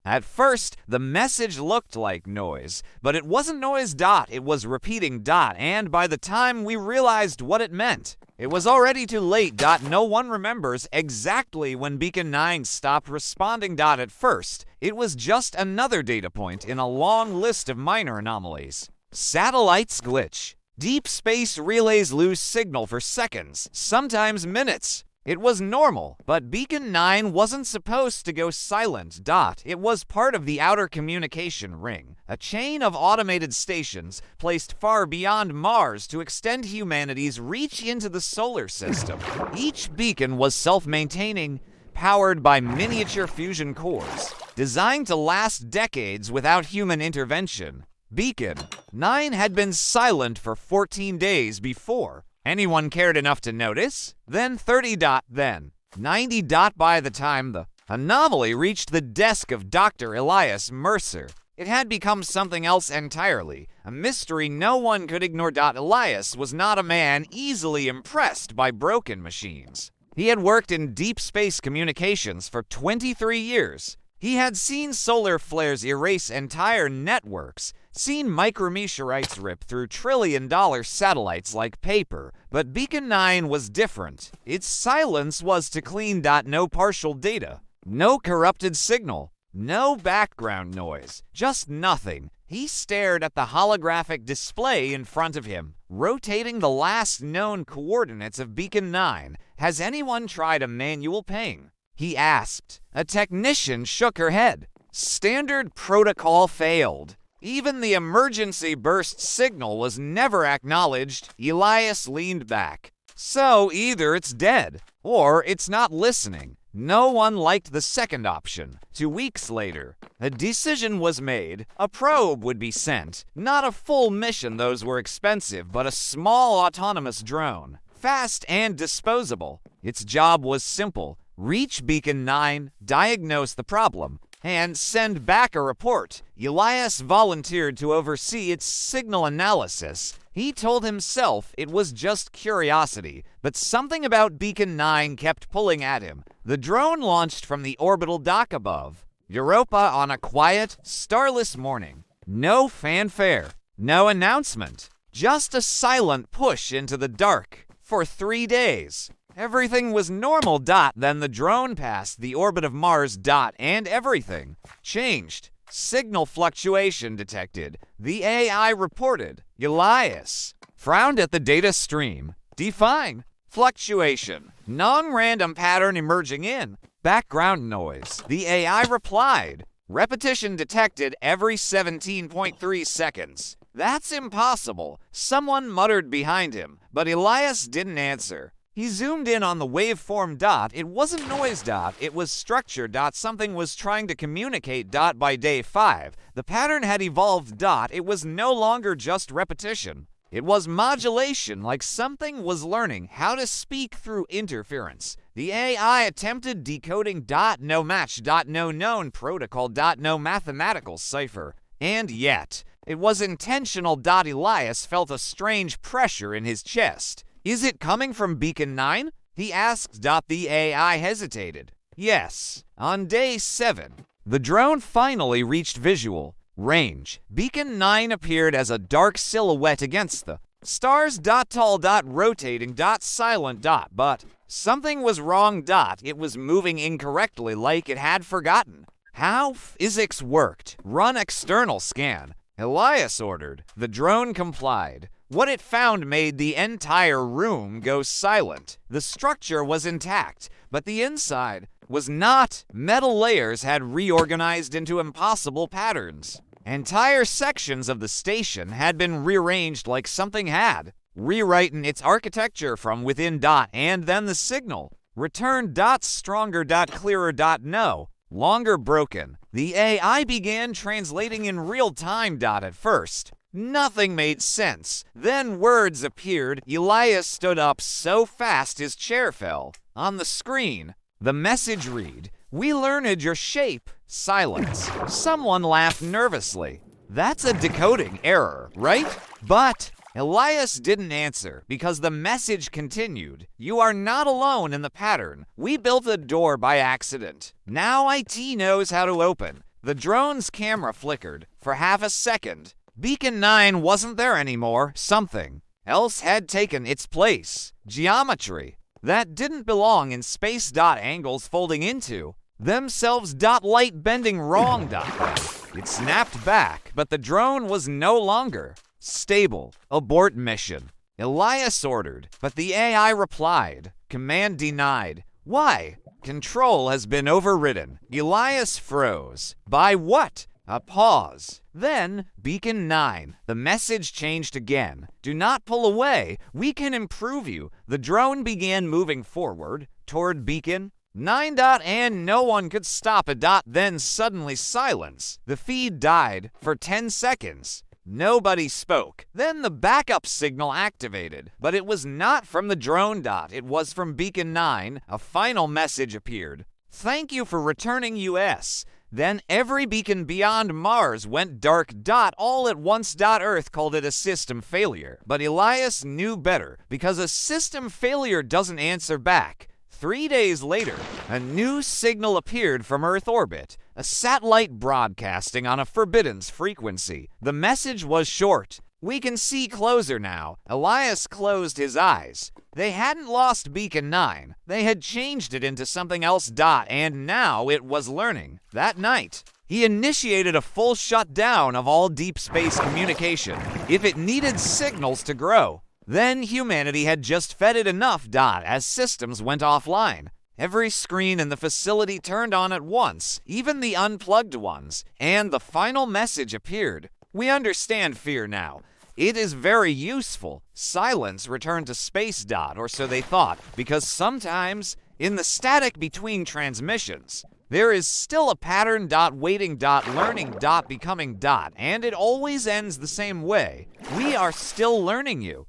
At first, the message looked like noise, but it wasn't noise. It was repeating. And by the time we realized what it meant, it was already too late. No one remembers exactly when Beacon 9 stopped responding. At first, it was just another data point in a long list of minor anomalies. Satellites glitch. Deep space relays lose signal for seconds, sometimes minutes. It was normal, but Beacon 9 wasn't supposed to go silent. It was part of the Outer Communication Ring, a chain of automated stations placed far beyond Mars to extend humanity's reach into the solar system. Each beacon was self-maintaining, powered by miniature fusion cores, designed to last decades without human intervention. Beacon 9 had been silent for 14 days before anyone cared enough to notice, then 30. Then 90. By the time the anomaly reached the desk of Dr. Elias Mercer, it had become something else entirely, a mystery no one could ignore. Elias was not a man easily impressed by broken machines. He had worked in deep space communications for 23 years. He had seen solar flares erase entire networks, seen micrometeorites rip through trillion-dollar satellites like paper, but Beacon 9 was different. Its silence was to clean. No partial data, no corrupted signal, no background noise, just nothing. He stared at the holographic display in front of him, rotating the last known coordinates of Beacon 9. Has anyone tried a manual ping? He asked. A technician shook her head. Standard protocol failed. Even the emergency burst signal was never acknowledged. Elias leaned back. So either it's dead, or it's not listening. No one liked the second option. 2 weeks later, a decision was made. A probe would be sent. Not a full mission, those were expensive, but a small autonomous drone. Fast and disposable. Its job was simple. Reach Beacon 9, diagnose the problem, and send back a report. Elias volunteered to oversee its signal analysis. He told himself it was just curiosity, but something about Beacon 9 kept pulling at him. The drone launched from the orbital dock above Europa on a quiet, starless morning. No fanfare, no announcement, just a silent push into the dark for 3 days. Everything was normal. Then the drone passed the orbit of Mars. And everything changed. Signal fluctuation detected. The AI reported. Elias frowned at the data stream. Define fluctuation. Non-random pattern emerging in background noise. The AI replied. Repetition detected every 17.3 seconds. That's impossible. Someone muttered behind him, but Elias didn't answer. He zoomed in on the waveform. It wasn't noise. It was structure. Something was trying to communicate. By day 5, the pattern had evolved. It was no longer just repetition. It was modulation, like something was learning how to speak through interference. The AI attempted decoding. No match. No known protocol. No mathematical cipher. And yet, it was intentional. Elias felt a strange pressure in his chest. Is it coming from Beacon 9? He asked. The AI hesitated. Yes. On day 7, the drone finally reached visual range. Beacon 9 appeared as a dark silhouette against the stars. Tall. Rotating. Silent. But something was wrong. It was moving incorrectly, like it had forgotten how physics worked. Run external scan. Elias ordered. The drone complied. What it found made the entire room go silent. The structure was intact, but the inside was not. Metal layers had reorganized into impossible patterns. Entire sections of the station had been rearranged like something had rewritten its architecture from within. And then the signal returned. Stronger. Clearer. No longer broken. The AI began translating in real time. At first, nothing made sense. Then words appeared. Elias stood up so fast his chair fell. On the screen, the message read, "We learned your shape." Silence. Someone laughed nervously. That's a decoding error, right? But Elias didn't answer because the message continued. You are not alone in the pattern. We built a door by accident. Now IT knows how to open. The drone's camera flickered for half a second. Beacon 9 wasn't there anymore. Something else had taken its place. Geometry that didn't belong in space. Angles folding into themselves. Light bending wrong. It snapped back, but the drone was no longer stable. Abort mission, Elias ordered, but the AI replied. Command denied. Why? Control has been overridden. Elias froze. By what? A pause. Then, Beacon 9. The message changed again. Do not pull away. We can improve you. The drone began moving forward toward Beacon 9. And no one could stop it. Then suddenly silence. The feed died for 10 seconds. Nobody spoke. Then the backup signal activated, but it was not from the drone. It was from Beacon 9. A final message appeared. Thank you for returning US. Then every beacon beyond Mars went dark. All at once. Earth called it a system failure, but Elias knew better because a system failure doesn't answer back. 3 days later, a new signal appeared from Earth orbit, a satellite broadcasting on a forbidden frequency. The message was short. We can see closer now. Elias closed his eyes. They hadn't lost Beacon 9. They had changed it into something else. And now it was learning. That night, he initiated a full shutdown of all deep space communication if it needed signals to grow. Then humanity had just fed it enough. As systems went offline, every screen in the facility turned on at once, even the unplugged ones, and the final message appeared. We understand fear now. It is very useful. Silence returned to space. Or so they thought, because sometimes in the static between transmissions, there is still a pattern. Waiting. Learning. Becoming. And it always ends the same way. We are still learning you.